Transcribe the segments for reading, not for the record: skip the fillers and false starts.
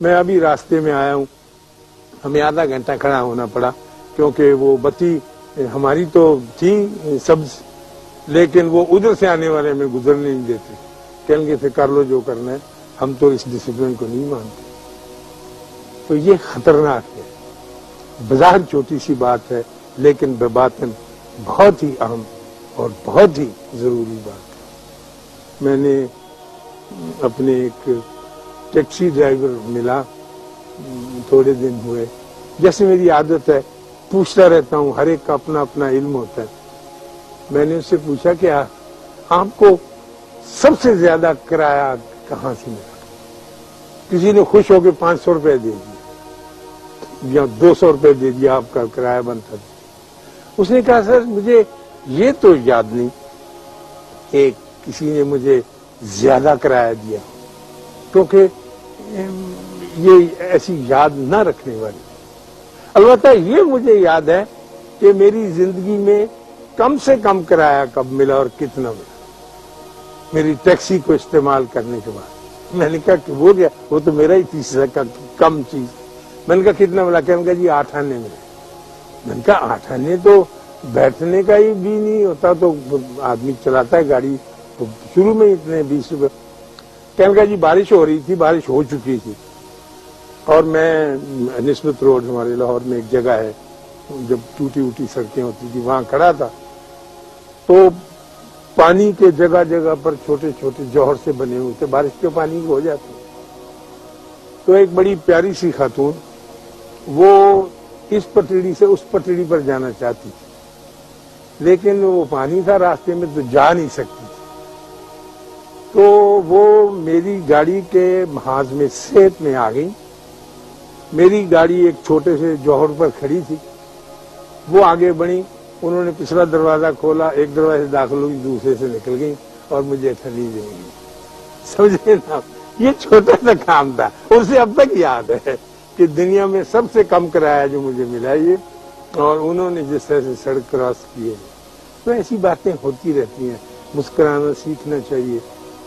میں ابھی راستے میں آیا ہوں، ہمیں آدھا گھنٹہ کھڑا ہونا پڑا کیونکہ وہ بتی ہماری تو تھی سبز، لیکن وہ ادھر سے آنے والے میں گزرنے نہیں دیتے، کہیں گے کر لو جو کرنا ہے، ہم تو اس ڈسپلن کو نہیں مانتے۔ تو یہ خطرناک ہے، بظاہر چھوٹی سی بات ہے لیکن بباطن بہت ہی اہم اور بہت ہی ضروری بات ہے۔ میں نے اپنے ایک ٹیکسی ڈرائیور ملا، تھوڑے دن ہوئے، جیسے میری عادت ہے پوچھتا رہتا ہوں، ہر ایک کا اپنا اپنا علم ہوتا ہے۔ میں نے اس سے پوچھا کہ آپ کو سب سے زیادہ کرایہ کہاں سے ملا؟ کسی نے خوش ہو کے 500 روپے دے دیے یا 200 روپے دے دیا، آپ کا کرایہ بنتا تھا۔ اس نے کہا سر مجھے یہ تو یاد نہیں کہ کسی نے مجھے زیادہ کرایہ دیا، کیونکہ یہ ایسی یاد نہ رکھنے والی۔ البتہ یہ مجھے یاد ہے کہ میری زندگی میں کم سے کم کرایہ کب ملا اور کتنا ملا، میری ٹیکسی کو استعمال کرنے کے بعد۔ میں نے کہا کہ وہ گیا، وہ تو میرا ہی تیسرا کم چیز۔ میں نے کہا کتنا ملا؟ کہنے کا جی 8 آنے ملے۔ میں نے کہا 8 آنے تو بیٹھنے کا ہی بھی نہیں ہوتا، تو آدمی چلاتا ہے گاڑی، تو شروع میں اتنے 20 روپے۔ کہنے کا جی بارش ہو رہی تھی، بارش ہو چکی تھی، اور میں نسبت روڈ ہمارے لاہور میں ایک جگہ ہے، جب ٹوٹی اوٹی سڑکیں ہوتی تھی وہاں کھڑا تھا، تو پانی کے جگہ جگہ پر چھوٹے چھوٹے جوہر سے بنے ہوئے تھے، بارش کے پانی ہو جاتے۔ تو ایک بڑی پیاری سی خاتون، وہ اس پٹڑی سے اس پٹڑی پر جانا چاہتی تھی، لیکن وہ پانی تھا راستے میں تو جا نہیں سکتی تھی۔ تو وہ میری گاڑی کے محاذ میں صحت میں آ گئی۔ میری گاڑی ایک چھوٹے سے جوہر پر کھڑی تھی، وہ آگے بڑھی، انہوں نے پچھلا دروازہ کھولا، ایک دروازے سے داخل ہوئی، دوسرے سے نکل گئی اور مجھے ٹھنڈی دے گئی۔ سمجھے نا، یہ چھوٹا سا کام تھا، اسے اب تک یاد ہے کہ دنیا میں سب سے کم کرایہ جو مجھے ملا یہ، اور انہوں نے جس طرح سے سڑک کراس کی ہے۔ تو ایسی باتیں ہوتی رہتی ہیں، مسکرانا سیکھنا چاہیے،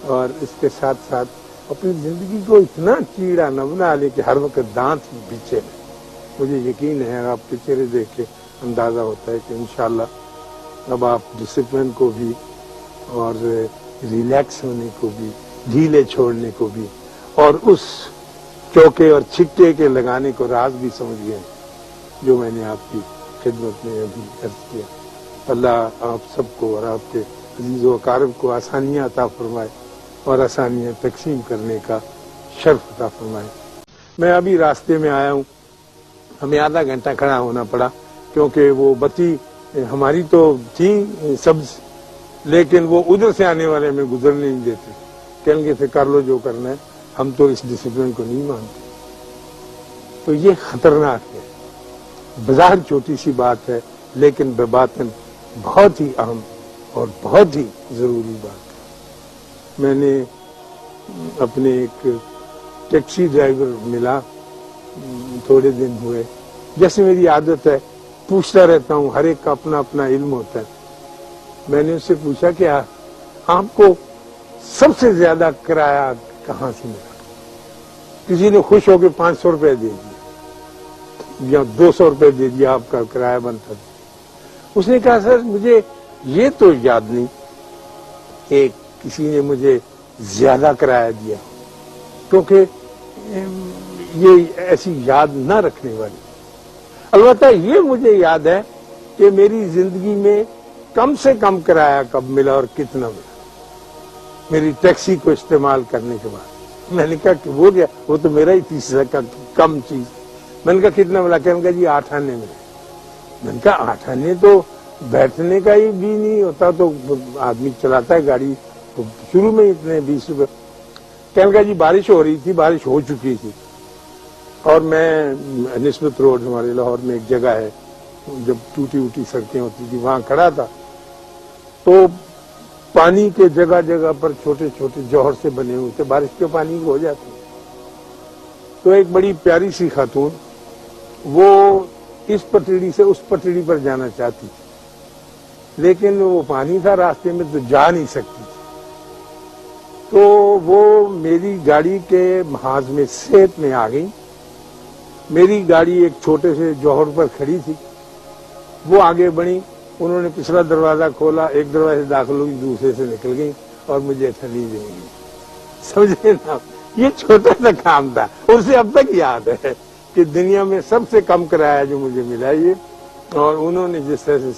اور اس کے ساتھ ساتھ اپنی زندگی کو اتنا کیڑا نہ بنا لے کہ ہر وقت دانت پیچھے میں۔ مجھے یقین ہے، آپ کے چہرے دیکھ کے اندازہ ہوتا ہے کہ انشاءاللہ اب آپ ڈسپلن کو بھی اور ریلیکس ہونے کو بھی، ڈھیلے چھوڑنے کو بھی، اور اس چوکے اور چھکے کے لگانے کو راز بھی سمجھ گئے جو میں نے آپ کی خدمت میں ابھی عرض کیا۔ اللہ آپ سب کو اور آپ کے عزیز و اقارب کو آسانیاں عطا فرمائے اور آسانیاں تقسیم کرنے کا شرف عطا فرمائے۔ میں ابھی راستے میں آیا ہوں، ہمیں آدھا گھنٹہ کھڑا ہونا پڑا کیونکہ وہ بتی ہماری تو تھی سبز، لیکن وہ ادھر سے آنے والے میں گزرنے نہیں دیتے، کہیں گے کر لو جو کرنا ہے، ہم تو اس ڈسپلن کو نہیں مانتے۔ تو یہ خطرناک ہے، بظاہر چھوٹی سی بات ہے لیکن بباطن بہت ہی اہم اور بہت ہی ضروری بات ہے۔ میں نے اپنے ایک ٹیکسی ڈرائیور ملا، تھوڑے دن ہوئے، جیسے میری عادت ہے پوچھتا رہتا ہوں، ہر ایک کا اپنا اپنا علم ہوتا ہے۔ میں نے اس سے پوچھا کہ آپ کو سب سے زیادہ کرایہ کہاں سے ملا؟ کسی نے خوش ہو کے 500 روپے دے دیے یا 200 روپے دے دیا، آپ کا کرایہ بنتا تھا۔ اس نے کہا سر مجھے یہ تو یاد نہیں کہ کسی نے مجھے زیادہ کرایہ دیا، کیونکہ یہ ایسی یاد نہ رکھنے والی۔ البتہ یہ مجھے یاد ہے کہ میری زندگی میں کم سے کم کرایہ کب ملا اور کتنا ملا، میری ٹیکسی کو استعمال کرنے کے بعد۔ میں نے کہا کہ وہ گیا، وہ تو میرا ہی تیسرا کم چیز۔ میں نے کہا کتنا ملا؟ کہنے کا جی 8 آنے ملے۔ میں نے کہا 8 آنے تو بیٹھنے کا ہی بھی نہیں ہوتا، تو آدمی چلاتا ہے گاڑی، تو شروع میں اتنے 20 روپے۔ کہنے کا جی بارش ہو رہی تھی، بارش ہو چکی تھی، اور میں نسبت روڈ ہمارے لاہور میں ایک جگہ ہے، جب ٹوٹی اوٹی سڑکیں ہوتی تھی وہاں کھڑا تھا، تو پانی کے جگہ جگہ پر چھوٹے چھوٹے جوہر سے بنے ہوئے تھے، بارش کے پانی ہو جاتے۔ تو ایک بڑی پیاری سی خاتون، وہ اس پٹڑی سے اس پٹڑی پر جانا چاہتی تھی، لیکن وہ پانی تھا راستے میں تو جا نہیں سکتی تھی۔ تو وہ میری گاڑی کے محاذ میں صحت میں آ گئی. میری گاڑی ایک چھوٹے سے جوہر پر کھڑی تھی، وہ آگے بڑھی، انہوں نے پچھلا دروازہ کھولا، ایک دروازے سے داخل ہوئی، دوسرے سے نکل گئی اور مجھے ٹھنڈی دے گئی. سمجھے نا، یہ چھوٹا سا کام تھا. اسے اب تک یاد ہے کہ دنیا میں سب سے کم کرایہ جو مجھے ملا یہ، اور انہوں نے جس طرح سے